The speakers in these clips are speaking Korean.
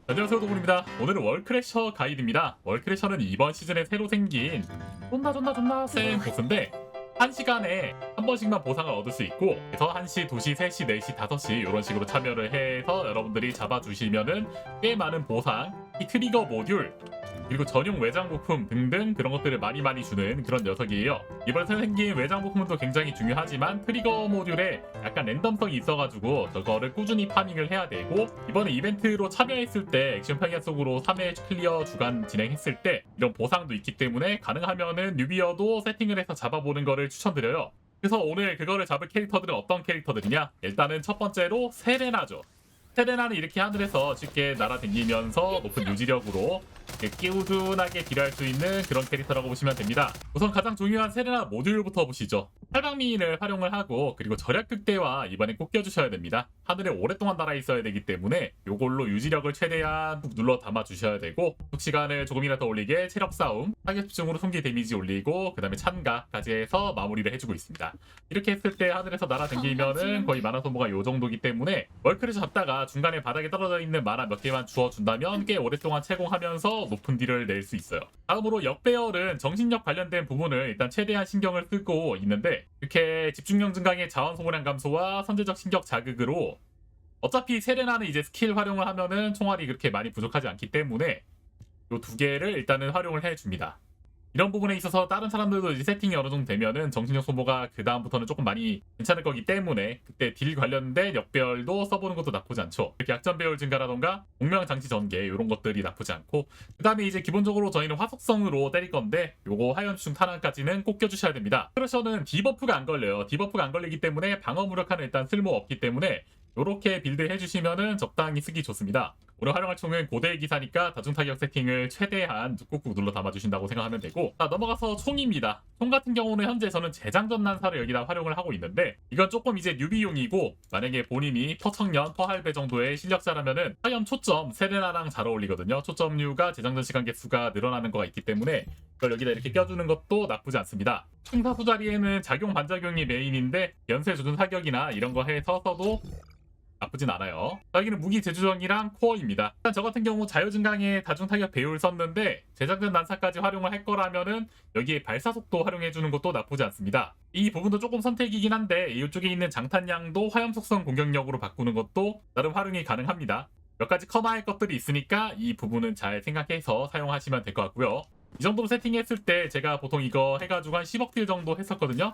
안녕하세요, 도군입니다. 오늘은 월크래셔 가이드입니다. 월크래셔는 이번 시즌에 새로 생긴 존나 센 보스인데 1시간에 한 번씩만 보상을 얻을 수 있고, 그래서 1시, 2시, 3시, 4시, 5시 이런 식으로 참여를 해서 여러분들이 잡아주시면은 꽤 많은 보상, 이 트리거 모듈, 그리고 전용 외장 부품 등등 그런 것들을 많이 주는 그런 녀석이에요. 이번에 생긴 외장 부품도 굉장히 중요하지만 트리거 모듈에 약간 랜덤성이 있어가지고 저거를 꾸준히 파밍을 해야 되고, 이번에 이벤트로 참여했을 때 액션 평야 속으로 3회 클리어 주간 진행했을 때 이런 보상도 있기 때문에 가능하면은 뉴비어도 세팅을 해서 잡아보는 거를 추천드려요. 그래서 오늘 그거를 잡을 캐릭터들은 어떤 캐릭터들이냐, 일단은 첫 번째로 세레나죠. 세레나는 이렇게 하늘에서 쉽게 날아다니면서 높은 유지력으로 꾸준하게 딜할 수 있는 그런 캐릭터라고 보시면 됩니다. 우선 가장 중요한 세레나 모듈부터 보시죠. 팔방미인을 활용을 하고, 그리고 절약 극대와 이번에 꼭 껴주셔야 됩니다. 하늘에 오랫동안 날아 있어야 되기 때문에 요걸로 유지력을 최대한 꾹 눌러 담아 주셔야 되고, 속시간을 조금이라도 올리게 체력 싸움, 타겟 집중으로 손기 데미지 올리고, 그 다음에 찬가까지 해서 마무리를 해주고 있습니다. 이렇게 했을 때 하늘에서 날아다니면은 거의 마나 소모가 요 정도기 때문에 월크를 잡다가 중간에 바닥에 떨어져 있는 마나 몇 개만 주워준다면 꽤 오랫동안 채공하면서 높은 딜을 낼 수 있어요. 다음으로 역배열은 정신력 관련된 부분을 일단 최대한 신경을 쓰고 있는데, 이렇게 집중력 증강의 자원 소모량 감소와 선제적 신격 자극으로 어차피 세레나는 이제 스킬 활용을 하면은 총알이 그렇게 많이 부족하지 않기 때문에 요 두 개를 일단은 활용을 해줍니다. 이런 부분에 있어서 다른 사람들도 이제 세팅이 어느 정도 되면은 정신력 소모가 그 다음부터는 조금 많이 괜찮을 거기 때문에 그때 딜 관련된 역배열도 써보는 것도 나쁘지 않죠. 이렇게 약점 배열 증가라던가 공명 장치 전개 이런 것들이 나쁘지 않고, 그 다음에 이제 기본적으로 저희는 화속성으로 때릴 건데 요거 하연충 탄환까지는 꼭 껴주셔야 됩니다. 크러셔는 디버프가 안 걸려요. 디버프가 안 걸리기 때문에 방어 무력화는 일단 쓸모 없기 때문에 요렇게 빌드 해주시면은 적당히 쓰기 좋습니다. 오늘 활용할 총은 고대의 기사니까 다중타격 세팅을 최대한 꾹꾹 눌러 담아주신다고 생각하면 되고, 자, 넘어가서 총입니다. 총 같은 경우는 현재 저는 재장전 난사를 여기다 활용을 하고 있는데, 이건 조금 이제 뉴비용이고, 만약에 본인이 터청년, 터할배 정도의 실력자라면은 화염 초점 세레나랑 잘 어울리거든요. 초점류가 재장전 시간 개수가 늘어나는 거가 있기 때문에 이걸 여기다 이렇게 껴주는 것도 나쁘지 않습니다. 충사수 자리에는 작용 반작용이 메인인데 연쇄 조준 사격이나 이런 거 해서 써도 나쁘진 않아요. 여기는 무기 제주전이랑 코어입니다. 일단 저 같은 경우 자유증강에 다중타격 배율 썼는데 재장전 난사까지 활용을 할 거라면은 여기에 발사속도 활용해주는 것도 나쁘지 않습니다. 이 부분도 조금 선택이긴 한데 이쪽에 있는 장탄량도 화염속성 공격력으로 바꾸는 것도 나름 활용이 가능합니다. 몇 가지 커마할 것들이 있으니까 이 부분은 잘 생각해서 사용하시면 될 것 같고요. 이 정도로 세팅했을 때 제가 보통 이거 해가지고 한 10억 딜 정도 했었거든요.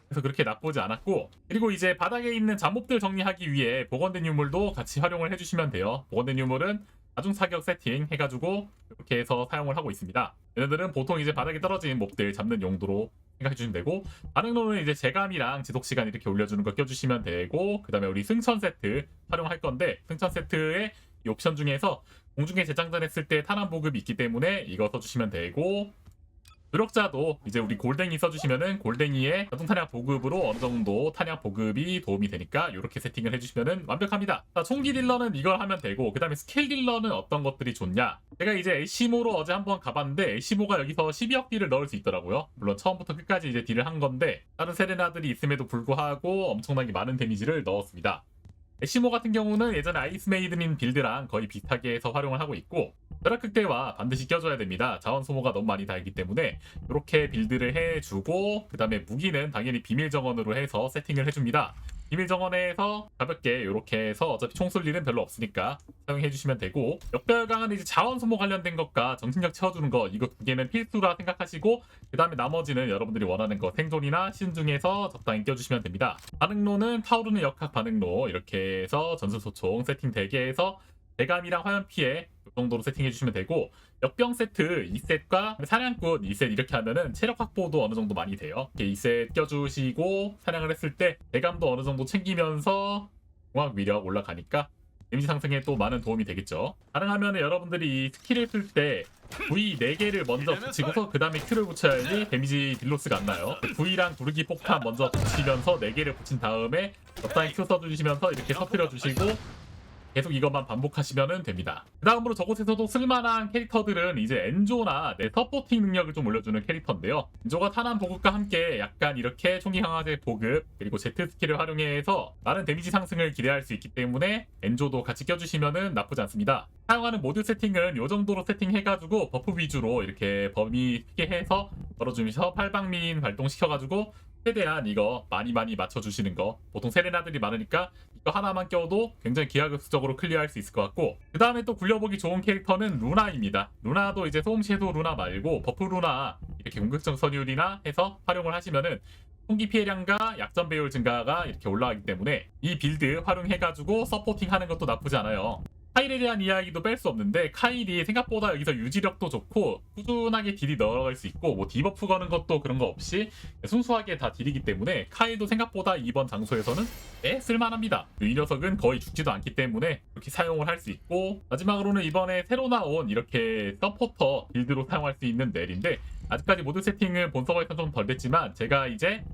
그래서 그렇게 나쁘지 않았고, 그리고 이제 바닥에 있는 잠몹들 정리하기 위해 복원된 유물도 같이 활용을 해주시면 돼요. 복원된 유물은 다중 사격 세팅 해가지고 이렇게 해서 사용을 하고 있습니다. 얘네들은 보통 이제 바닥에 떨어진 몹들 잡는 용도로 생각해주시면 되고, 반응로는 이제 재감이랑 지속시간 이렇게 올려주는 거 껴주시면 되고, 그 다음에 우리 승천 세트 활용할 건데, 승천 세트의 이 옵션 중에서 공중에 재장전했을 때 탄환 보급이 있기 때문에 이거 써주시면 되고, 노력자도 이제 우리 골댕이 써주시면은 골댕이의 자동 탄약 보급으로 어느 정도 탄약 보급이 도움이 되니까 이렇게 세팅을 해주시면은 완벽합니다. 자, 총기 딜러는 이걸 하면 되고, 그 다음에 스킬 딜러는 어떤 것들이 좋냐? 제가 이제 LC모로 어제 한번 가봤는데 LC모가 여기서 12억 딜을 넣을 수 있더라고요. 물론 처음부터 끝까지 이제 딜을 한 건데 다른 세레나들이 있음에도 불구하고 엄청나게 많은 데미지를 넣었습니다. 애쉬모 같은 경우는 예전에 아이스메이드민 빌드랑 거의 비슷하게 해서 활용을 하고 있고, 혈압극대와 반드시 껴줘야 됩니다. 자원 소모가 너무 많이 달기 때문에 이렇게 빌드를 해주고, 그 다음에 무기는 당연히 비밀 정원으로 해서 세팅을 해줍니다. 비밀 정원에서 가볍게 이렇게 해서 어차피 총 쏠 일은 별로 없으니까 사용해주시면 되고, 역배열강은 이제 자원 소모 관련된 것과 정신력 채워주는 거, 이거 두 개는 필수라 생각하시고, 그 다음에 나머지는 여러분들이 원하는 거 생존이나 시즌 중에서 적당히 껴주시면 됩니다. 반응로는 타오르는 역학 반응로 이렇게 해서 전술소총 세팅 되게 해서 대감이랑 화염 피해 이 정도로 세팅해주시면 되고, 역병 세트 2셋과 사냥꾼 2셋 이렇게 하면은 체력 확보도 어느 정도 많이 돼요. 이렇게 2셋 껴주시고 사냥을 했을 때 대감도 어느 정도 챙기면서 공학 위력 올라가니까 데미지 상승에 또 많은 도움이 되겠죠. 가능하면 여러분들이 이 스킬을 쓸 때 V 4개를 먼저 붙이고서 그 다음에 Q를 붙여야지 데미지 딜로스가 안 나요. V랑 구르기 폭탄 먼저 붙이면서 4개를 붙인 다음에 적당히 Q 써주시면서 이렇게 터뜨려 주시고 계속 이것만 반복하시면 됩니다. 그 다음으로 저곳에서도 쓸만한 캐릭터들은 이제 엔조나 내 서포팅 능력을 좀 올려주는 캐릭터인데요. 엔조가 탄환 보급과 함께 약간 이렇게 총기 강화제 보급 그리고 제트 스킬을 활용해서 많은 데미지 상승을 기대할 수 있기 때문에 엔조도 같이 껴주시면 나쁘지 않습니다. 사용하는 모드 세팅은 이 정도로 세팅해가지고 버프 위주로 이렇게 범위 크게 해서 걸어주면서 팔방민 발동시켜가지고 최대한 이거 많이 맞춰주시는 거. 보통 세레나들이 많으니까 이거 하나만 껴도 굉장히 기하급수적으로 클리어할 수 있을 것 같고, 그 다음에 또 굴려보기 좋은 캐릭터는 루나입니다. 루나도 이제 소음 섀도우 루나 말고 버프 루나 이렇게 공격적 선율이나 해서 활용을 하시면은 총기 피해량과 약점 배율 증가가 이렇게 올라가기 때문에 이 빌드 활용해가지고 서포팅 하는 것도 나쁘지 않아요. 카일에 대한 이야기도 뺄 수 없는데, 카일이 생각보다 여기서 유지력도 좋고 꾸준하게 딜이 넣어갈 수 있고, 뭐 디버프 거는 것도 그런 거 없이 순수하게 다 딜이기 때문에 카일도 생각보다 이번 장소에서는 쓸만합니다. 이 녀석은 거의 죽지도 않기 때문에 이렇게 사용을 할 수 있고, 마지막으로는 이번에 새로 나온 이렇게 서포터 빌드로 사용할 수 있는 넬인데, 아직까지 모드 세팅은 본 서버에서 좀 덜 됐지만 제가 이제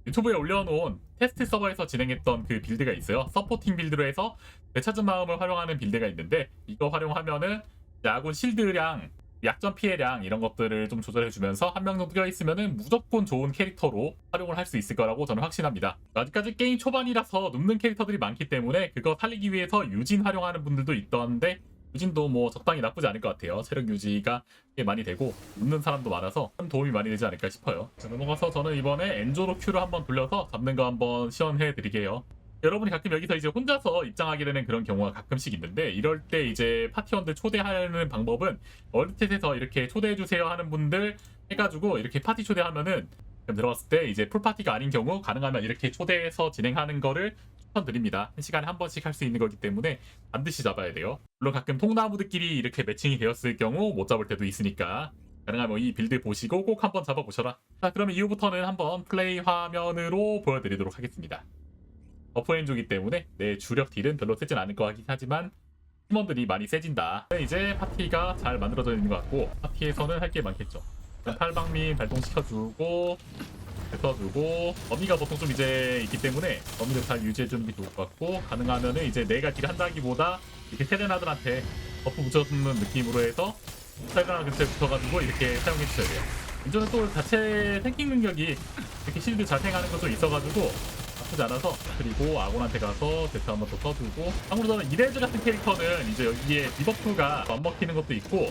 유튜브에 올려놓은 테스트 서버에서 진행했던 그 빌드가 있어요. 서포팅 빌드로 해서 되찾은 마음을 활용하는 빌드가 있는데, 이거 활용하면은 아군 실드량, 약점 피해량 이런 것들을 좀 조절해주면서 한 명 정도 껴있으면은 무조건 좋은 캐릭터로 활용을 할 수 있을 거라고 저는 확신합니다. 아직까지 게임 초반이라서 눕는 캐릭터들이 많기 때문에 그거 살리기 위해서 유진 활용하는 분들도 있던데, 유진도 뭐 적당히 나쁘지 않을 것 같아요. 체력 유지가 꽤 많이 되고 눕는 사람도 많아서 큰 도움이 많이 되지 않을까 싶어요. 자, 넘어가서 저는 이번에 엔조로 큐를 한번 돌려서 잡는 거 한번 시연해 드릴게요. 여러분이 가끔 여기서 이제 혼자서 입장하게 되는 그런 경우가 가끔씩 있는데, 이럴 때 이제 파티원들 초대하는 방법은 월드챗에서 이렇게 초대해주세요 하는 분들 해가지고 이렇게 파티 초대하면은 들어갔을 때 이제 풀파티가 아닌 경우 가능하면 이렇게 초대해서 진행하는 거를 추천드립니다. 1시간에 한 번씩 할 수 있는 거기 때문에 반드시 잡아야 돼요. 물론 가끔 통나무들끼리 이렇게 매칭이 되었을 경우 못 잡을 때도 있으니까 가능하면 이 빌드 보시고 꼭 한번 잡아보셔라. 자, 그러면 이후부터는 한번 플레이 화면으로 보여드리도록 하겠습니다. 버프엔조기 때문에 내 주력 딜은 별로 세진 않을 것 같긴 하지만 팀원들이 많이 세진다. 이제 파티가 잘 만들어져 있는 것 같고, 파티에서는 할 게 많겠죠. 팔방민 발동시켜주고 써주고, 범위가 보통 좀 이제 있기 때문에 범위를 잘 유지해주는 게 좋을 것 같고, 가능하면은 이제 내가 딜 한다기보다 이렇게 세레나들한테 버프 붙여주는 느낌으로 해서 세레나 근처에 붙어가지고 이렇게 사용해주셔야 돼요. 이전에 또 자체 탱킹 능력이 이렇게 실드 자생하는 것도 있어가지고 나쁘지 않아서, 그리고 아곤한테 가서 데트 한번 더 써주고, 참고로 저는 이레즈 같은 캐릭터는 이제 여기에 디버프가 안 먹히는 것도 있고,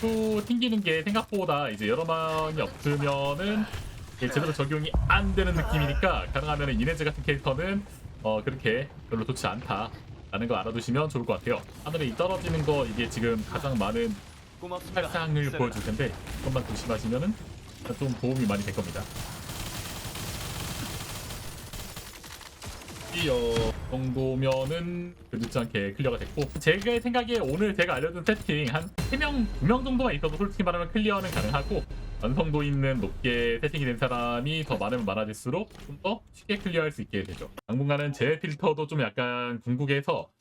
또 튕기는 게 생각보다 이제 여러 번이 없으면은 제대로 적용이 안 되는 느낌이니까, 가능하면 이네즈 같은 캐릭터는 그렇게 별로 좋지 않다라는 거 알아두시면 좋을 것 같아요. 하늘에 떨어지는 거 이게 지금 가장 많은 살상을 보여줄 텐데, 그것만 조심하시면은 좀 도움이 많이 될 겁니다. 이 정도면은 늦지 않게 클리어가 됐고, 제가 생각에 오늘 제가 알려준 세팅 한 3명, 2명 정도만 있어도 솔직히 말하면 클리어는 가능하고, 완성도 있는 높게 세팅이 된 사람이 더 많으면 많아질수록 좀 더 쉽게 클리어할 수 있게 되죠. 당분간은 제 필터도 좀 약간 궁극해서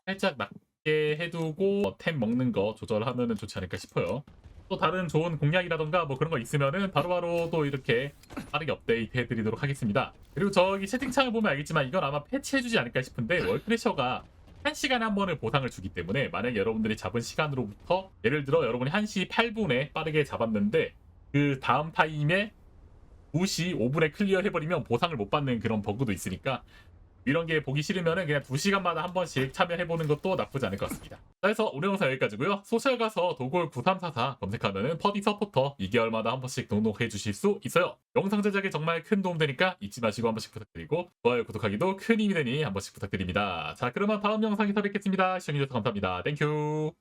살짝 낮게 해두고 템 먹는 거 조절하면 좋지 않을까 싶어요. 또 다른 좋은 공략이라던가 뭐 그런 거 있으면은 바로바로 또 이렇게 빠르게 업데이트 해드리도록 하겠습니다. 그리고 저기 채팅창을 보면 알겠지만 이건 아마 패치해주지 않을까 싶은데, 월크래셔가 1시간에 한 번을 보상을 주기 때문에, 만약에 여러분들이 잡은 시간으로부터 예를 들어 여러분이 1시 8분에 빠르게 잡았는데 그 다음 타임에 2시 5분에 클리어 해버리면 보상을 못 받는 그런 버그도 있으니까, 이런 게 보기 싫으면은 그냥 2시간마다 한 번씩 참여해보는 것도 나쁘지 않을 것 같습니다. 자, 그래서 오늘 영상 여기까지고요. 소셜 가서 도골 9344 검색하면은 퍼디 서포터 2개월마다 한 번씩 등록해 주실 수 있어요. 영상 제작에 정말 큰 도움 되니까 잊지 마시고 한 번씩 부탁드리고, 좋아요, 구독하기도 큰 힘이 되니 한 번씩 부탁드립니다. 자, 그러면 다음 영상에서 뵙겠습니다. 시청해주셔서 감사합니다. 땡큐.